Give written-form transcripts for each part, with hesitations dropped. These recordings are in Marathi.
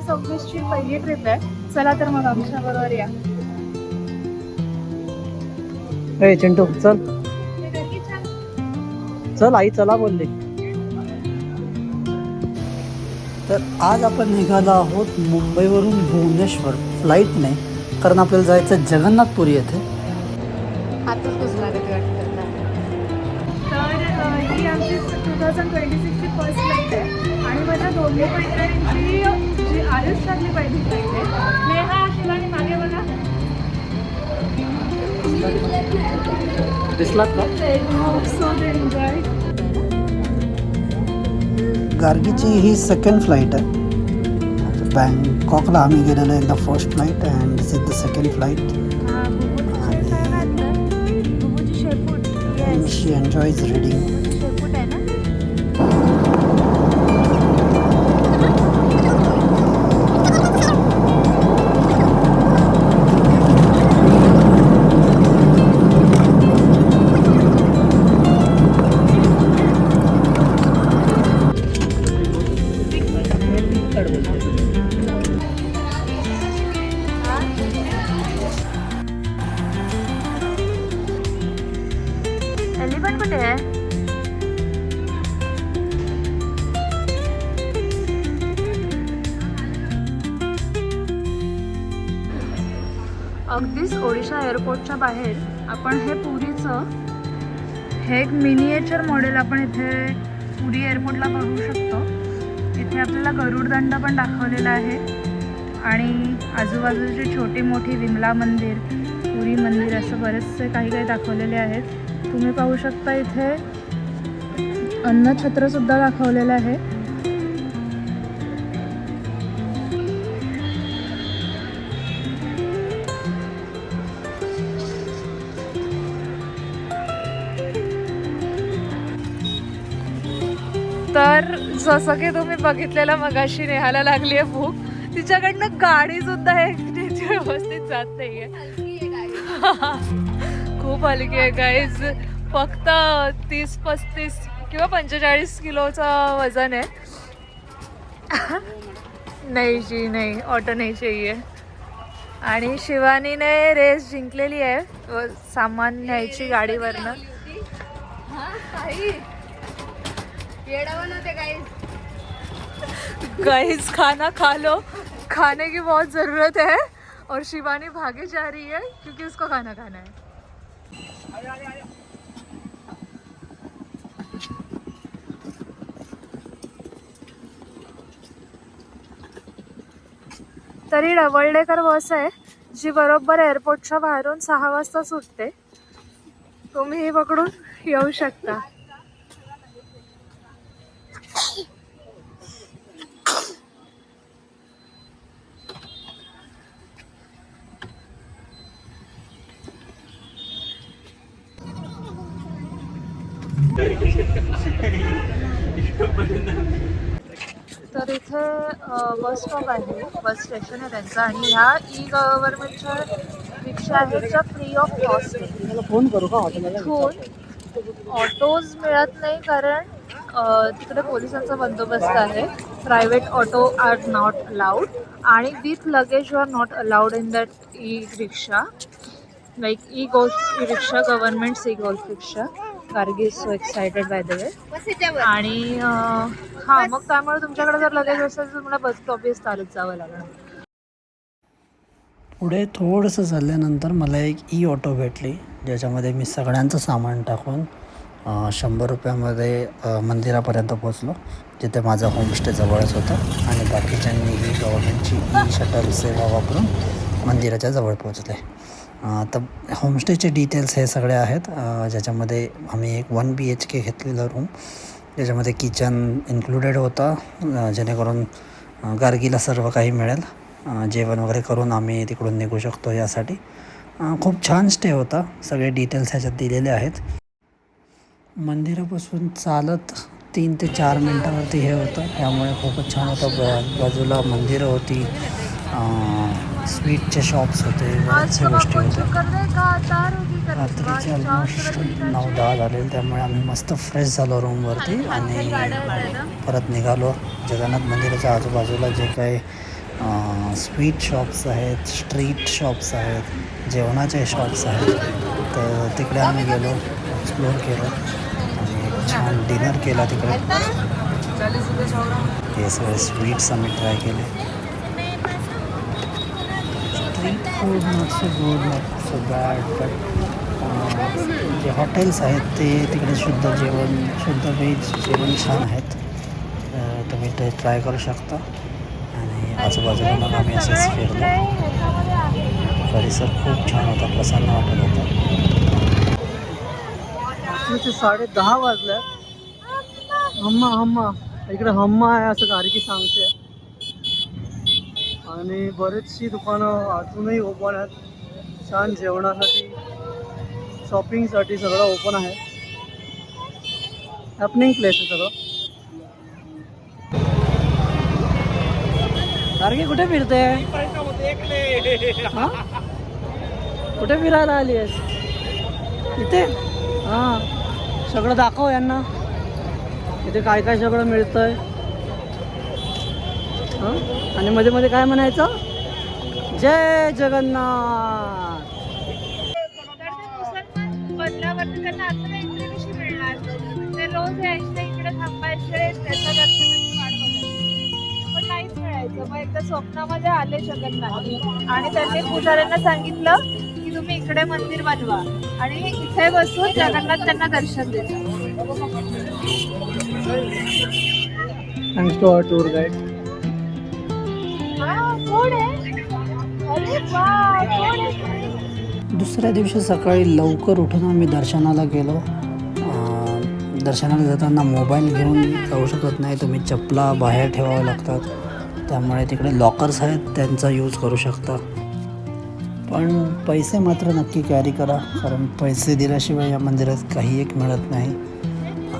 2026 ची पहिली ट्रिप आहे. चला तर मग आमच्या बरोबर या. चिंटू चल चल, आई चला बोलली. तर आज आपण निघालो आहोत मुंबईवरून भुवनेश्वर फ्लाईटने, कारण आपल्याला जायचं जगन्नाथपुरी येथे. आताच पुजणार आहे तर ही आमची 2026 ची फर्स्ट फ्लाईट आहे आणि माझ्या दोन्ही मैत्रिणींची जी आयुष्यातली पहिली फ्लाईट आहे. नेहा, शिवानी मागे बघा. दिसलात का? So enjoy. गार्गीची ही सेकंड फ्लाईट आहे. बँकॉकला आम्ही गेलेलो एकदा first flight and this is the second flight. She enjoys reading. Elephant कुठे आहे? अगदीच ओडिशा एअरपोर्टच्या बाहेर आपण हे पुरीचं हे एक मिनिएचर मॉडेल आपण इथे पुरी एअरपोर्टला पाहू शकतो. इथे आपल्याला गरुडदंड पण दाखवलेला आहे आणि आजूबाजूची छोटी मोठी विमला मंदिर, पुरी मंदिर असं बरेचसे काही काही दाखवलेले आहेत. तुम्ही पाहू शकता इथे अन्नछत्रसुद्धा दाखवलेलं आहे. तर जसं की तुम्ही बघितलेलं मगाशी नेहाला लागली आहे भूक. तिच्याकडनं गाडी सुद्धा एक व्यवस्थित जात नाहीये. खूप हलकी आहे गाईज. फक्त 30-35 किंवा 45 किलोचा वजन आहे. नाही जी नाही, ऑटो नाही चाहिए. आणि शिवानीने रेस जिंकलेली आहे सामान न्यायची गाडीवरनं. गाइस खाना खा लो, खाने की बहुत ज़रूरत है और शिवानी भागे जा रही है क्योंकि उसको खाना खाना है. तरी डबलडेकर बस आहे जी बरोबर एअरपोर्टच्या बाहेरून 6 वाजता सुटते. तुम्ही ही पकडून येऊ शकता. तर इथे बस स्टॉप आहे, बस स्टेशन आहे त्यांचं आणि ह्या ई गव्हर्नमेंटच्या रिक्षा आहेत ज्या फ्री ऑफ कॉस्ट आहे. फोन करू का हॉटेलला? इथून ऑटोज मिळत नाही कारण तिकडे पोलिसांचा बंदोबस्त आहे. Private auto are not allowed आणि with luggage you are not allowed in that e rickshaw. Like e golf rickshaw, government e golf rickshaw. Gargi is so excited by the way. आणि हां, मग त्यामुळे तुमच्याकडे जर लगेच असेल तर तुम्हाला बस स्टॉपच चालत जावं लागणार. पुढे थोडंसं चालल्यानंतर मला एक ई ऑटो भेटली ज्याच्यामध्ये मी सगळ्यांचं सामान टाकून 100 रुपयामध्ये मंदिरापर्यंत पोचलो, जिथे माझा होमस्टे जवळच होता. आणि बाकीच्यांनी ही गव्हर्नमेंटची ई शटल सेवा वापरून मंदिराच्या जवळ पोचले. तर होमस्टेचे डिटेल्स हे सगळे आहेत, ज्याच्यामध्ये आम्ही एक 1 BHK घेतलेलं रूम, ज्याच्यामध्ये किचन इन्क्लुडेड होता, जेणेकरून गार्गीला सर्व काही मिळेल. जेवण वगैरे करून आम्ही तिकडून निघू शकतो यासाठी. खूप छान स्टे होता. सगळे डिटेल्स ह्याच्यात दिलेले आहेत. मंदिरापासून चालत 3 ते 4 मिनटावरती हे होतं, त्यामुळे खूपच छान होतं. बाजूला मंदिरं होती, स्वीटचे शॉप्स होते, बऱ्याचशा गोष्टी होत्या. रात्रीचे ऑलमोस्ट 9-10 झाले, त्यामुळे आम्ही मस्त फ्रेश झालो रूमवरती आणि परत निघालो. जगन्नाथ मंदिराच्या आजूबाजूला जे काही स्वीट शॉप्स आहेत, स्ट्रीट शॉप्स आहेत, जेवणाचे शॉप्स आहेत. तर तिकडे आम्ही गेलो, एक्सप्लोअर केलं आणि एक छान डिनर केला तिकडे. हे सगळे स्वीट्स आम्ही ट्राय केले. Street food not so good, not so bad, but जे हॉटेल्स आहेत ते तिकडे शुद्ध जेवण, शुद्ध व्हेज जेवण छान आहेत. तुम्ही ते ट्राय करू शकता. आणि आजूबाजूला मग आम्ही असेच फिरलो. परिसर खूप छान होता, प्रसन्न वाटत होता. 10:30 वाजल्या. हम्मा इकडे हम्मा आहे असं गारकी सांगते. आणि बरेचशी दुकानं अजूनही ओपन आहेत. छान जेवणासाठी, शॉपिंगसाठी सगळं ओपन आहे. हॅपनिंग प्लेस आहे सगळं. गारकी कुठे फिरते? हां, कुठे फिरायला आली आहेस? इथे? हां, सगळं दाखव यांना. इथे काय काय सगळं मिळतंय. हां, आणि मध्ये मध्ये काय म्हणायचं? जय जगन्नाथ. बदलावरती त्यांना आता एंट्री कशी मिळणार? ते रोज यायचे इकडे थांबायचे, त्याच्या दर्शनाची वाट बघायची, पण नाहीच मिळायचं. मग एकदा स्वप्नामध्ये आले जगन्नाथ आणि त्यांनी पुजाऱ्यांना सांगितलं की तुम्ही इकडे मंदिर बनवा आणि इथे बसून जगन्नाथ त्यांना दर्शन देतात. Thanks to our tour guide. कोण आहे? अरे वा, कोण आहे? दुसऱ्या दिवशी सकाळी लवकर उठून आम्ही दर्शनाला गेलो. दर्शनाला जाताना मोबाईल घेऊन जाऊ शकत नाही, तुम्ही चपला बाहेर ठेवाव्या लागतात. त्यामुळे तिकडे लॉकर्स आहेत, त्यांचा यूज करू शकता. पण पैसे मात्र नक्की कॅरी करा, कारण पैसे दिल्याशिवाय या मंदिरात काही एक मिळत नाही.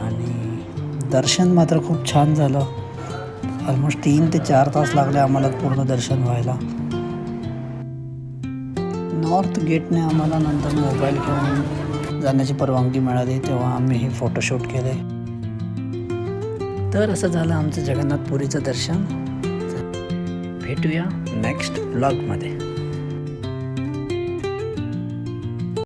आणि दर्शन मात्र खूप छान झालं. ऑलमोस्ट 3 ते 4 तास लागले आम्हाला पूर्ण दर्शन व्हायला. नॉर्थ गेटने आम्हाला नंतर मोबाईल घेऊन जाण्याची परवानगी मिळाली, तेव्हा आम्ही हे फोटोशूट केले. तर असं झालं आमचं जगन्नाथपुरीचं दर्शन. भेटूया नेक्स्ट व्लॉगमध्ये.